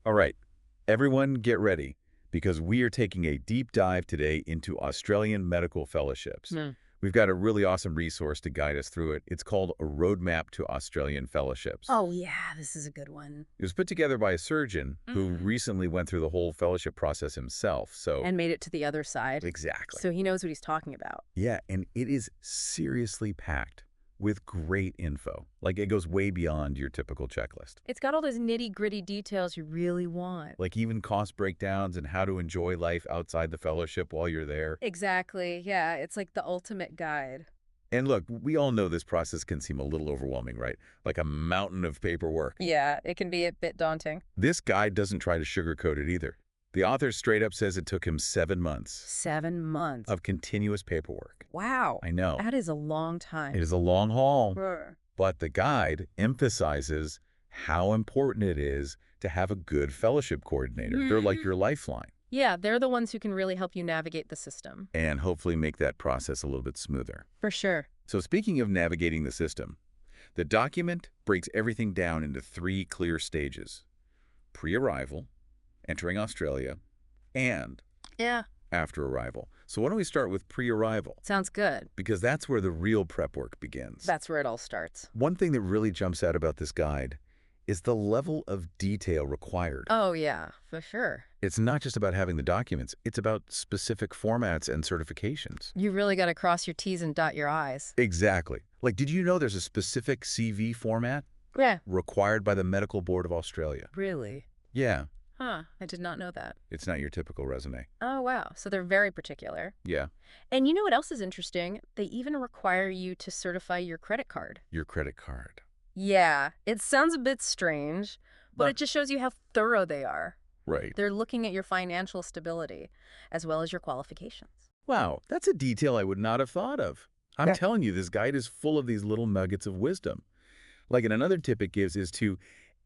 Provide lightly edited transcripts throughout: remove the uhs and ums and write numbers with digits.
All right, everyone get ready because we are taking a deep dive today into Australian medical fellowships. Hmm. We've got a really awesome resource to guide us through it. It's called A Roadmap to Australian Fellowships. Oh, yeah, this is a good one. It was put together by a surgeon who Mm. recently went through the whole fellowship process himself. And made it to the other side. Exactly. So he knows what he's talking about. Yeah, and it is seriously packed with great info. Like it goes way beyond your typical checklist. It's got all those nitty-gritty details you really want. Like even cost breakdowns and how to enjoy life outside the fellowship while you're there. Exactly. Yeah, it's like the ultimate guide. And look, we all know this process can seem a little overwhelming, right? Like a mountain of paperwork. Yeah, it can be a bit daunting. This guide doesn't try to sugarcoat it either. The author straight up says it took him 7 months 7 months. of continuous paperwork. Wow. I know. That is a long time. It is a long haul, Sure. but the guide emphasizes how important it is to have a good fellowship coordinator. They're like your lifeline, Yeah, they're the ones who can really help you navigate the system. and hopefully make that process a little bit smoother. For sure. So speaking of navigating the system, the document breaks everything down into 3 clear stages: pre-arrival, entering Australia, and Yeah, after arrival. So why don't we start with pre-arrival? sounds good. Because that's where the real prep work begins. That's where it all starts. One thing that really jumps out about this guide is the level of detail required. Oh, yeah, for sure. It's not just about having the documents, it's about specific formats and certifications. You really got to cross your T's and dot your I's. Exactly. Like, did you know there's a specific CV format Yeah. required by the Medical Board of Australia? Really? Yeah, Huh, I did not know that. it's not your typical resume. Oh, wow. So they're very particular. Yeah, And you know what else is interesting? They even require you to certify your credit card. your credit card. Yeah, it sounds a bit strange, but But- it just shows you how thorough they are. Right. They're looking at your financial stability as well as your qualifications. Wow, that's a detail I would not have thought of. I'm Yeah. telling you, this guide is full of these little nuggets of wisdom. Like, and another tip it gives is to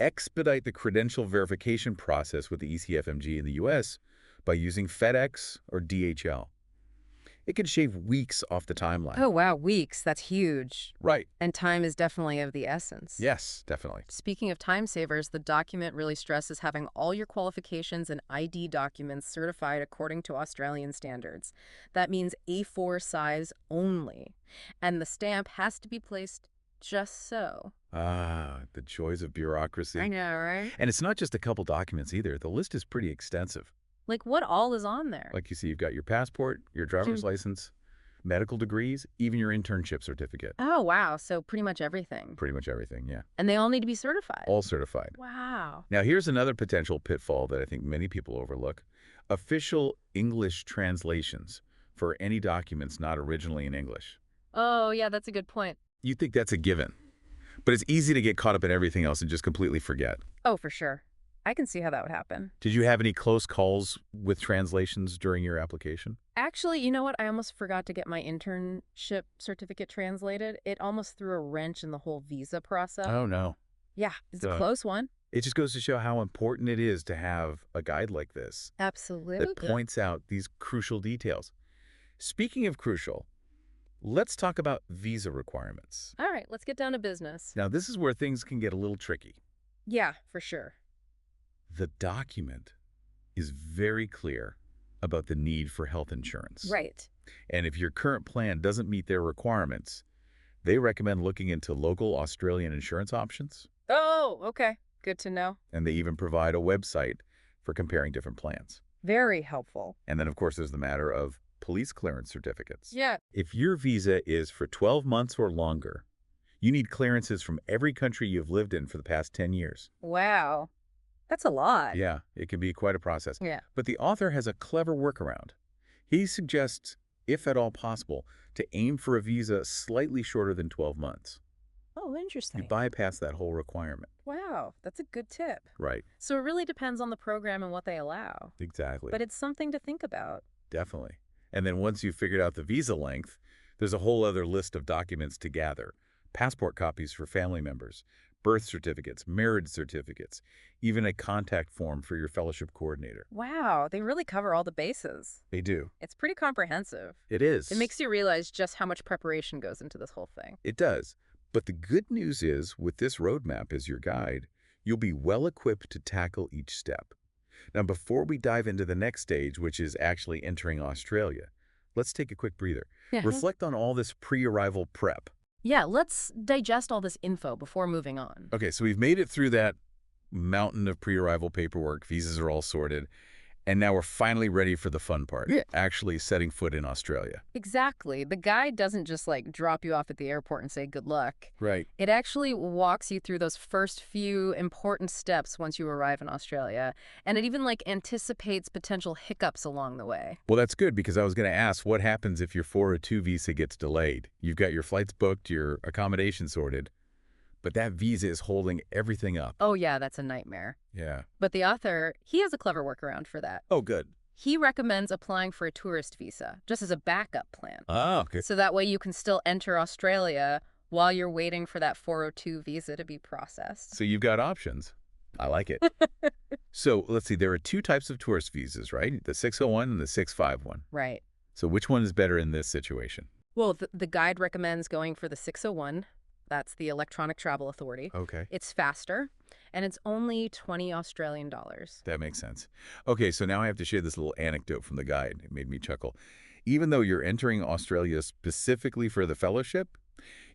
expedite the credential verification process with the ECFMG in the US by using FedEx or DHL. It can shave weeks off the timeline. Oh, wow, weeks. That's huge. Right. And time is definitely of the essence. Yes, definitely. Speaking of time savers, the document really stresses having all your qualifications and ID documents certified according to Australian standards. That means A4 size only. And the stamp has to be placed just so. Ah, the joys of bureaucracy. I know, right? And it's not just a couple documents either. The list is pretty extensive. Like, what all is on there? Like you see, you've got your passport, your driver's license, medical degrees, even your internship certificate. Oh, wow. So pretty much everything. Pretty much everything, yeah. And they all need to be certified. All certified. Wow. Now, here's another potential pitfall that I think many people overlook. Official English translations for any documents not originally in English. Oh, yeah, that's a good point. You think that's a given, but it's easy to get caught up in everything else and just completely forget. Oh, for sure. I can see how that would happen. Did you have any close calls with translations during your application? Actually, you know what? I almost forgot to get my internship certificate translated. It almost threw a wrench in the whole visa process. Oh, no. Yeah, it's a Duh. close one. It just goes to show how important it is to have a guide like this Absolutely. that points out these crucial details. Speaking of crucial, let's talk about visa requirements. All right, let's get down to business. Now, this is where things can get a little tricky. Yeah, for sure. The document is very clear about the need for health insurance. Right. And if your current plan doesn't meet their requirements, they recommend looking into local Australian insurance options, Oh, okay. Good to know. and they even provide a website for comparing different plans. Very helpful. And then, of course, there's the matter of police clearance certificates. Yeah. If your visa is for 12 months or longer, you need clearances from every country you've lived in for the past 10 years. Wow. That's a lot. Yeah, it can be quite a process. Yeah. But the author has a clever workaround. He suggests, if at all possible, to aim for a visa slightly shorter than 12 months. Oh, You interesting. bypass that whole requirement. Wow, that's a good tip. Right, So it really depends on the program and what they allow. exactly. But it's something to think about. Definitely. And then once you've figured out the visa length, there's a whole other list of documents to gather. Passport copies for family members, birth certificates, marriage certificates, even a contact form for your fellowship coordinator. Wow, they really cover all the bases. They do. It's pretty comprehensive. It is. It makes you realize just how much preparation goes into this whole thing. It does. But the good news is, with this roadmap as your guide, You'll be well equipped to tackle each step. Now, before we dive into the next stage, which is actually entering Australia, let's take a quick breather. Yeah. Reflect on all this pre-arrival prep. Yeah, let's digest all this info before moving on. Okay, so we've made it through that mountain of pre-arrival paperwork. Visas are all sorted. And now we're finally ready for the fun part, Yeah. actually setting foot in Australia. Exactly. The guide doesn't just drop you off at the airport and say good luck. Right. It actually walks you through those first few important steps once you arrive in Australia. And it even anticipates potential hiccups along the way. Well, that's good because I was going to ask what happens if your 402 visa gets delayed. You've got your flights booked, your accommodation sorted, but that visa is holding everything up. Oh yeah, that's a nightmare. Yeah. But the author, he has a clever workaround for that. Oh, good. He recommends applying for a tourist visa, just as a backup plan. Ah, okay. So that way you can still enter Australia while you're waiting for that 402 visa to be processed. So you've got options. I like it. So let's see, there are two types of tourist visas, right? The 601 and the 651. Right. So which one is better in this situation? Well, the guide recommends going for the 601. That's the Electronic Travel Authority. Okay. It's faster, and it's only 20 Australian dollars. That makes sense. Okay, so now I have to share this little anecdote from the guide. It made me chuckle. Even though you're entering Australia specifically for the fellowship,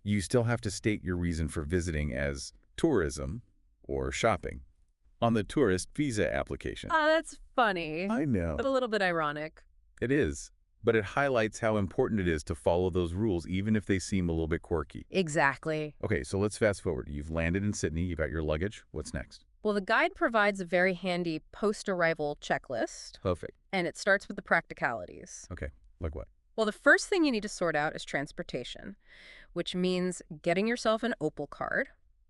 you still have to state your reason for visiting as tourism or shopping on the tourist visa application. Ah, that's funny. I know. But a little bit ironic. It is. But it highlights how important it is to follow those rules, even if they seem a little bit quirky. Exactly. Okay, so let's fast forward. You've landed in Sydney. You've got your luggage. What's next? Well, the guide provides a very handy post-arrival checklist, Perfect. and it starts with the practicalities. Okay, like what? Well, the first thing you need to sort out is transportation, which means getting yourself an Opal card.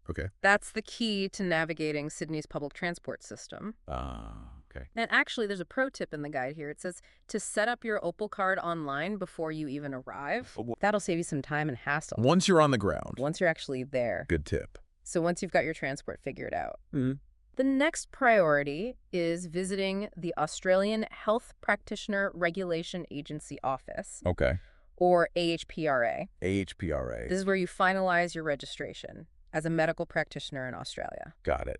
Okay. That's the key to navigating Sydney's public transport system. Okay. And actually, there's a pro tip in the guide here. It says to set up your Opal card online before you even arrive. That'll save you some time and hassle Once you're on the ground. once you're actually there. Good tip. So once you've got your transport figured out. Mm-hmm. The next priority is visiting the Australian Health Practitioner Regulation Agency Office, Okay. or AHPRA. AHPRA. This is where you finalize your registration as a medical practitioner in Australia. Got it.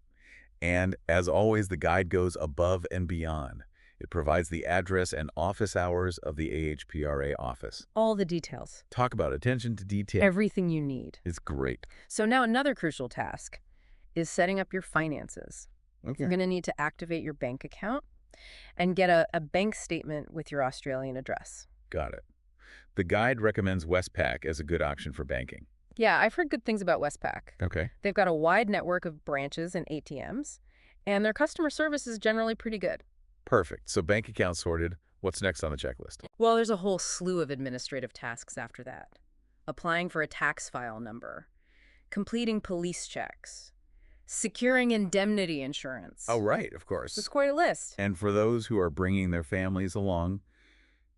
And as always, the guide goes above and beyond. It provides the address and office hours of the AHPRA office. All the details. Talk about attention to detail. Everything you need. It's great. So now another crucial task is setting up your finances. Okay. You're going to need to activate your bank account and get a bank statement with your Australian address. Got it. The guide recommends Westpac as a good option for banking. Yeah, I've heard good things about Westpac. Okay. They've got a wide network of branches and ATMs, and their customer service is generally pretty good. Perfect. So bank account sorted. What's next on the checklist? Well, there's a whole slew of administrative tasks after that. Applying for a tax file number, completing police checks, securing indemnity insurance. Oh, right, of course. It's quite a list. And for those who are bringing their families along,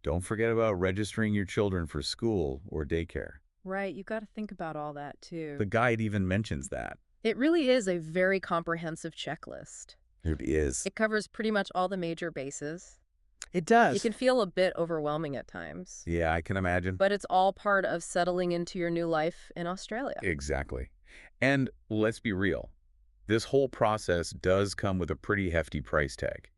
don't forget about registering your children for school or daycare. Right, you got to think about all that, too. The guide even mentions that. It really is a very comprehensive checklist. It is. It covers pretty much all the major bases. It does. It can feel a bit overwhelming at times. Yeah, I can imagine. But it's all part of settling into your new life in Australia. Exactly. And let's be real. This whole process does come with a pretty hefty price tag.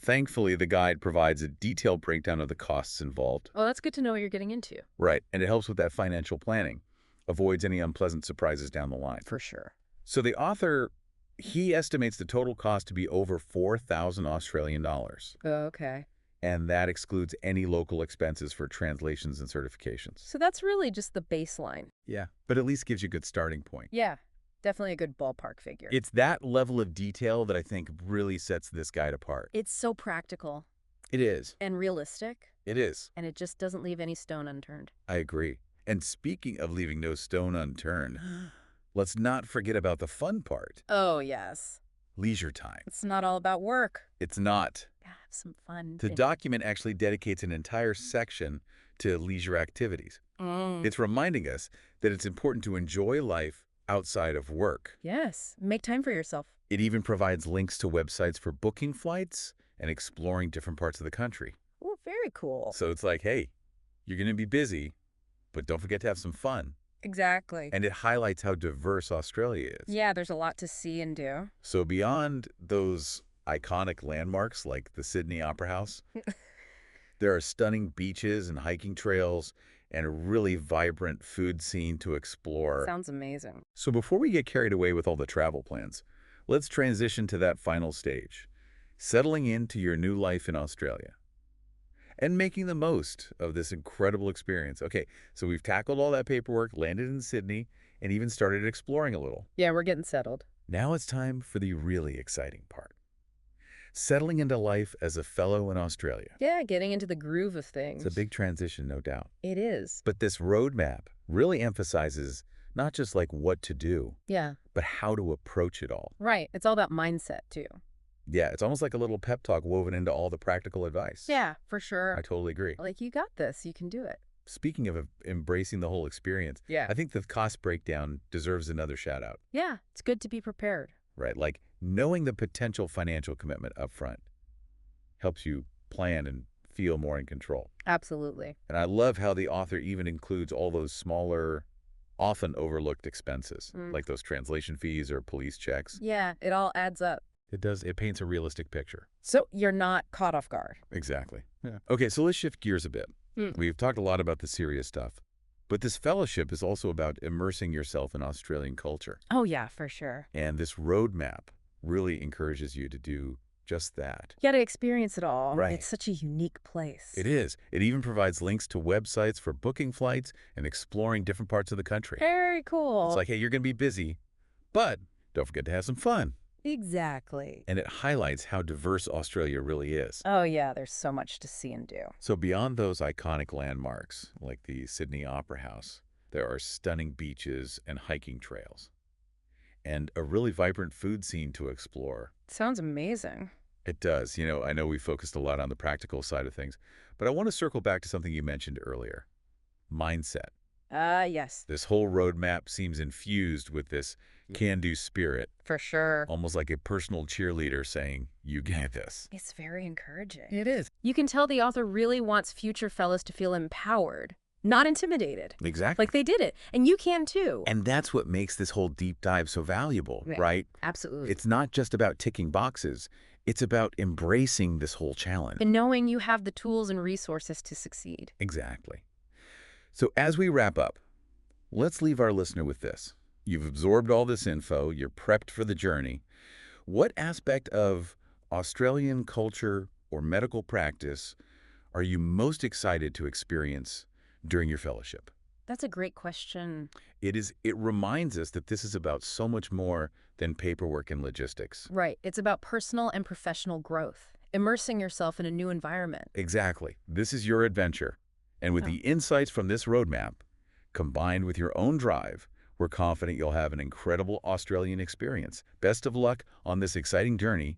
Thankfully, the guide provides a detailed breakdown of the costs involved. Oh, that's good to know what you're getting into. Right, and it helps with that financial planning. Avoids any unpleasant surprises down the line. For sure. So the author, he estimates the total cost to be over 4,000 Australian dollars. Okay. And that excludes any local expenses for translations and certifications. So that's really just the baseline. Yeah, but at least gives you a good starting point. Yeah, definitely a good ballpark figure. It's that level of detail that I think really sets this guide apart. It's so practical It is. and realistic, It is. and it just doesn't leave any stone unturned. I agree. And speaking of leaving no stone unturned, let's not forget about the fun part. Oh, yes. Leisure time. It's not all about work. It's not. Have some fun. The document actually dedicates an entire section to leisure activities. It's reminding us that it's important to enjoy life outside of work. Yes, make time for yourself. It even provides links to websites for booking flights and exploring different parts of the country. Oh, very cool. So it's like, hey, you're going to be busy, but don't forget to have some fun. Exactly. And it highlights how diverse Australia is. Yeah, there's a lot to see and do. So beyond those iconic landmarks like the Sydney Opera House, there are stunning beaches and hiking trails and a really vibrant food scene to explore. Sounds amazing. So before we get carried away with all the travel plans, let's transition to that final stage, settling into your new life in Australia and making the most of this incredible experience. Okay, so we've tackled all that paperwork, landed in Sydney, and even started exploring a little. Yeah, we're getting settled. Now it's time for the really exciting part. Settling into life as a fellow in Australia. Yeah, getting into the groove of things. It's a big transition, no doubt. It is. But this roadmap really emphasizes not just like what to do, Yeah, but how to approach it all. right. It's all about mindset, too. Yeah, it's almost like a little pep talk woven into all the practical advice. Yeah, for sure. I totally agree. Like, you got this. You can do it. Speaking of embracing the whole experience, Yeah. I think the cost breakdown deserves another shout out, Yeah, it's good to be prepared. right? Like knowing the potential financial commitment up front helps you plan and feel more in control. Absolutely. And I love how the author even includes all those smaller, often overlooked expenses, like those translation fees or police checks. Yeah, it all adds up. It paints a realistic picture. So you're not caught off guard. Exactly. Yeah. Okay, so let's shift gears a bit. We've talked a lot about the serious stuff, but this fellowship is also about immersing yourself in Australian culture. Oh, yeah, for sure. And this roadmap really encourages you to do just that. You got to experience it all. Right. It's such a unique place. It is. It even provides links to websites for booking flights and exploring different parts of the country. Very cool. It's like, hey, you're going to be busy, but don't forget to have some fun. Exactly. And it highlights how diverse Australia really is. Oh, yeah, there's so much to see and do. So beyond those iconic landmarks, like the Sydney Opera House, there are stunning beaches and hiking trails, and a really vibrant food scene to explore. Sounds amazing. It does. You know, I know we focused a lot on the practical side of things, but I want to circle back to something you mentioned earlier, mindset. Yes, This whole roadmap seems infused with this can-do spirit, for sure. almost like a personal cheerleader saying, you get this. It's very encouraging. It is. You can tell the author really wants future fellows to feel empowered, not intimidated. Exactly. Like they did it. And you can too. And that's what makes this whole deep dive so valuable, Yeah. right? Absolutely. It's not just about ticking boxes. It's about embracing this whole challenge. And knowing you have the tools and resources to succeed. Exactly. So as we wrap up, let's leave our listener with this. You've absorbed all this info. You're prepped for the journey. What aspect of Australian culture or medical practice are you most excited to experience during your fellowship? That's a great question. It reminds us that this is about so much more than paperwork and logistics. Right. It's about personal and professional growth, immersing yourself in a new environment. Exactly. This is your adventure. And with Oh. the insights from this roadmap, combined with your own drive, we're confident you'll have an incredible Australian experience. Best of luck on this exciting journey,